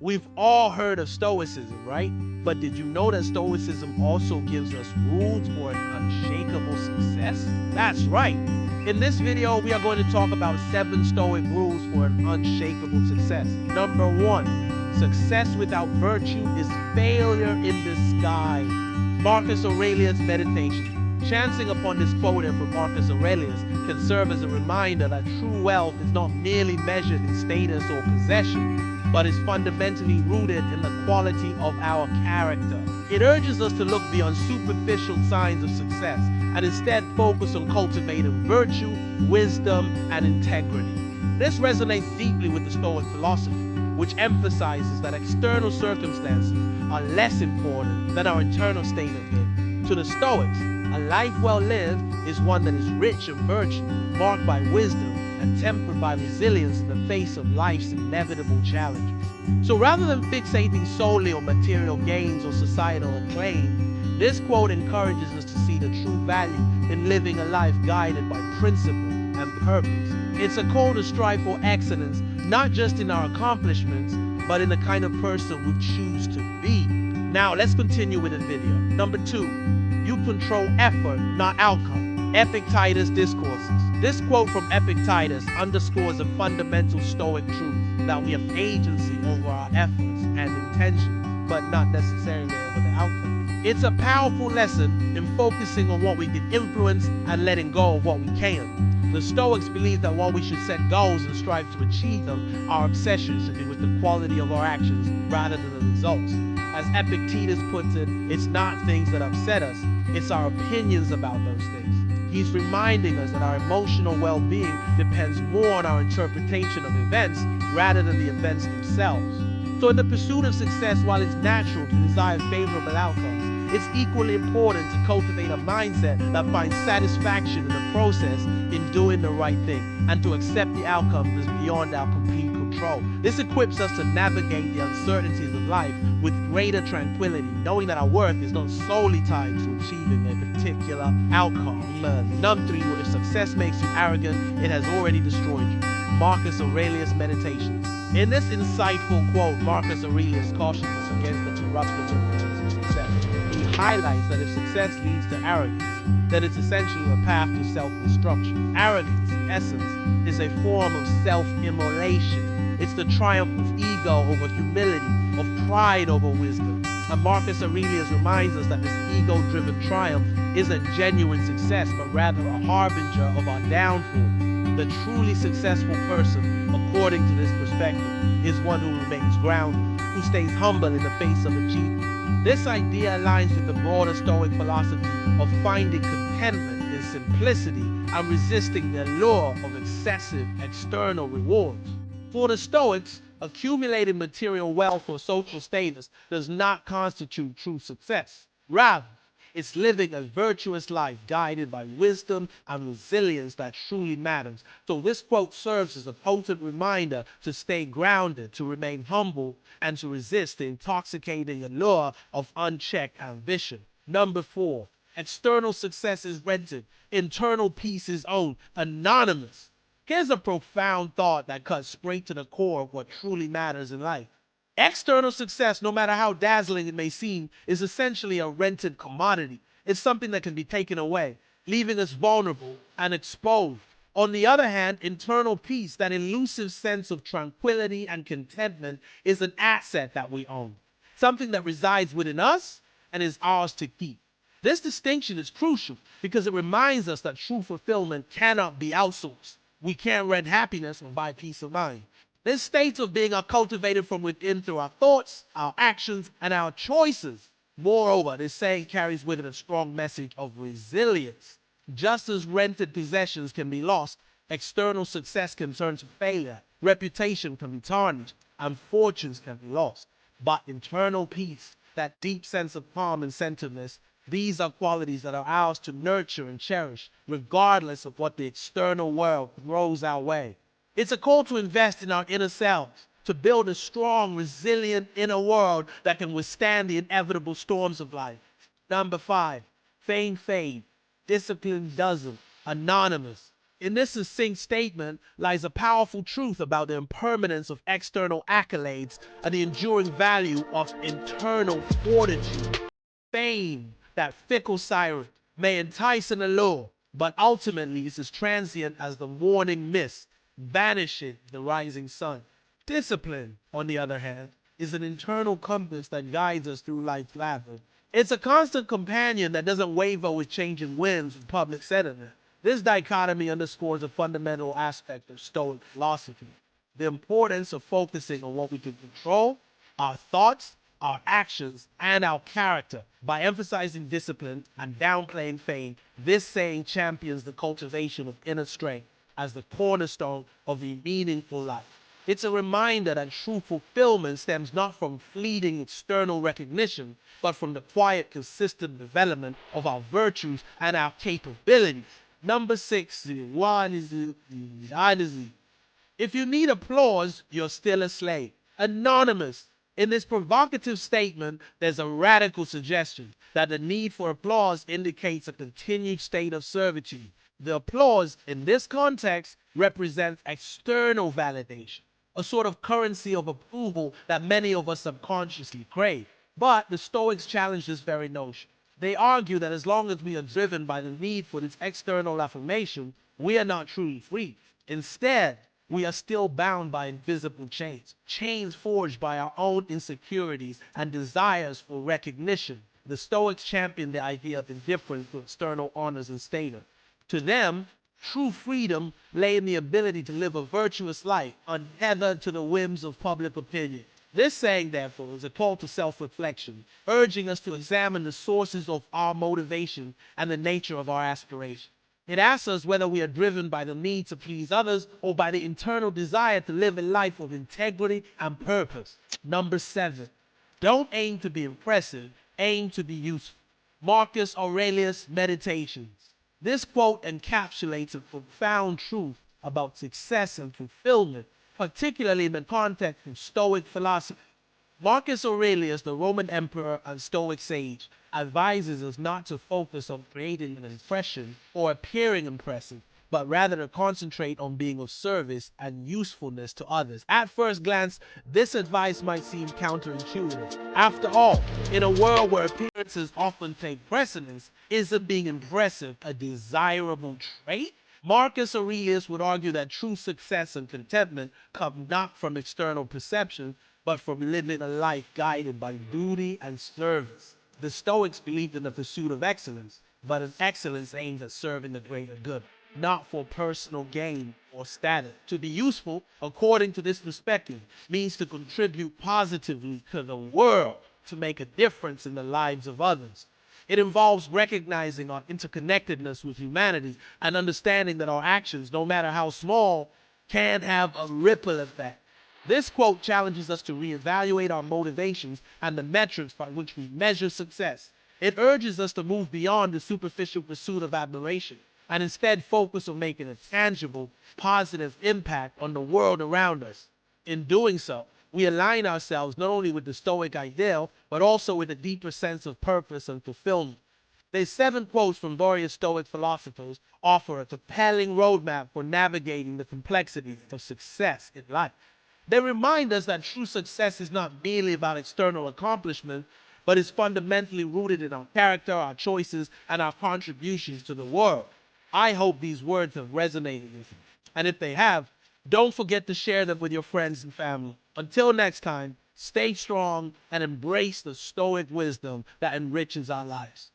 We've all heard of Stoicism, right? But did you know that Stoicism also gives us rules for an unshakable success? That's right. In this video, we are going to talk about 7 Stoic rules for an unshakable success. Number 1, success without virtue is failure in disguise. Marcus Aurelius Meditation. Chancing upon this quote from Marcus Aurelius can serve as a reminder that true wealth is not merely measured in status or possession, but is fundamentally rooted in the quality of our character. It urges us to look beyond superficial signs of success and instead focus on cultivating virtue, wisdom, and integrity. This resonates deeply with the Stoic philosophy, which emphasizes that external circumstances are less important than our internal state of being. To the Stoics, a life well lived is one that is rich in virtue, marked by wisdom, and tempered by resilience in the face of life's inevitable challenges. So rather than fixating solely on material gains or societal acclaim, this quote encourages us to see the true value in living a life guided by principle and purpose. It's a call to strive for excellence, not just in our accomplishments, but in the kind of person we choose to be. Now let's continue with the video. Number 2. You control effort, not outcome. Epictetus Discourses. This quote from Epictetus underscores a fundamental Stoic truth that we have agency over our efforts and intentions, but not necessarily over the outcome. It's a powerful lesson in focusing on what we can influence and letting go of what we can't. The Stoics believe that while we should set goals and strive to achieve them, our obsession should be with the quality of our actions rather than the results. As Epictetus puts it, it's not things that upset us, it's our opinions about those things. He's reminding us that our emotional well-being depends more on our interpretation of events rather than the events themselves. So in the pursuit of success, while it's natural to desire favorable outcomes, it's equally important to cultivate a mindset that finds satisfaction in the process in doing the right thing and to accept the outcome that's beyond our complete control. This equips us to navigate the uncertainties of life with greater tranquility, knowing that our worth is not solely tied to achieving a particular outcome. Number 3, if success makes you arrogant, it has already destroyed you. Marcus Aurelius Meditations. In this insightful quote, Marcus Aurelius cautions us against the corruptible riches of success. He highlights that if success leads to arrogance, then it's essentially a path to self-destruction. Arrogance, in essence, is a form of self-immolation. It's the triumph of ego over humility, of pride over wisdom. And Marcus Aurelius reminds us that this ego-driven triumph isn't genuine success, but rather a harbinger of our downfall. The truly successful person, according to this perspective, is one who remains grounded, who stays humble in the face of achievement. This idea aligns with the broader Stoic philosophy of finding contentment in simplicity and resisting the allure of excessive external rewards. For the Stoics, accumulating material wealth or social status does not constitute true success. Rather, it's living a virtuous life guided by wisdom and resilience that truly matters. So this quote serves as a potent reminder to stay grounded, to remain humble, and to resist the intoxicating allure of unchecked ambition. Number 4, external success is rented, internal peace is owned. Anonymous. Here's a profound thought that cuts straight to the core of what truly matters in life. External success, no matter how dazzling it may seem, is essentially a rented commodity. It's something that can be taken away, leaving us vulnerable and exposed. On the other hand, internal peace, that elusive sense of tranquility and contentment, is an asset that we own, something that resides within us and is ours to keep. This distinction is crucial because it reminds us that true fulfillment cannot be outsourced. We can't rent happiness or buy peace of mind. This state of being are cultivated from within through our thoughts, our actions, and our choices. Moreover, this saying carries with it a strong message of resilience. Just as rented possessions can be lost, external success can turn to failure, reputation can be tarnished, and fortunes can be lost. But internal peace, that deep sense of calm and centeredness, these are qualities that are ours to nurture and cherish, regardless of what the external world throws our way. It's a call to invest in our inner selves, to build a strong, resilient inner world that can withstand the inevitable storms of life. Number 5, fame fade, discipline doesn't. Anonymous. In this succinct statement lies a powerful truth about the impermanence of external accolades and the enduring value of internal fortitude. Fame, that fickle siren, may entice and allure, but ultimately is as transient as the morning mist, vanishing the rising sun. Discipline, on the other hand, is an internal compass that guides us through life's labyrinth. It's a constant companion that doesn't waver with changing winds and public sentiment. This dichotomy underscores a fundamental aspect of Stoic philosophy: the importance of focusing on what we can control, our thoughts, our actions, and our character. By emphasizing discipline and downplaying fame, this saying champions the cultivation of inner strength as the cornerstone of a meaningful life. It's a reminder that true fulfillment stems not from fleeting external recognition, but from the quiet, consistent development of our virtues and our capabilities. Number 6, what is it? If you need applause, you're still a slave. Anonymous. In this provocative statement, there's a radical suggestion that the need for applause indicates a continued state of servitude. The applause, in this context, represents external validation, a sort of currency of approval that many of us subconsciously crave. But the Stoics challenge this very notion. They argue that as long as we are driven by the need for this external affirmation, we are not truly free. Instead, we are still bound by invisible chains, chains forged by our own insecurities and desires for recognition. The Stoics champion the idea of indifference to external honors and status. To them, true freedom lay in the ability to live a virtuous life, untethered to the whims of public opinion. This saying, therefore, is a call to self-reflection, urging us to examine the sources of our motivation and the nature of our aspiration. It asks us whether we are driven by the need to please others or by the internal desire to live a life of integrity and purpose. Number 7, don't aim to be impressive, aim to be useful. Marcus Aurelius' Meditations. This quote encapsulates a profound truth about success and fulfillment, particularly in the context of Stoic philosophy. Marcus Aurelius, the Roman emperor and Stoic sage, advises us not to focus on creating an impression or appearing impressive, but rather to concentrate on being of service and usefulness to others. At first glance, this advice might seem counterintuitive. After all, in a world where appearances often take precedence, isn't being impressive a desirable trait? Marcus Aurelius would argue that true success and contentment come not from external perception, but from living a life guided by duty and service. The Stoics believed in the pursuit of excellence, but an excellence aimed at serving the greater good, not for personal gain or status. To be useful, according to this perspective, means to contribute positively to the world, to make a difference in the lives of others. It involves recognizing our interconnectedness with humanity and understanding that our actions, no matter how small, can have a ripple effect. This quote challenges us to reevaluate our motivations and the metrics by which we measure success. It urges us to move beyond the superficial pursuit of admiration and instead focus on making a tangible, positive impact on the world around us. In doing so, we align ourselves not only with the Stoic ideal, but also with a deeper sense of purpose and fulfillment. These 7 quotes from various Stoic philosophers offer a compelling roadmap for navigating the complexities of success in life. They remind us that true success is not merely about external accomplishment, but is fundamentally rooted in our character, our choices, and our contributions to the world. I hope these words have resonated with you. And if they have, don't forget to share them with your friends and family. Until next time, stay strong and embrace the Stoic wisdom that enriches our lives.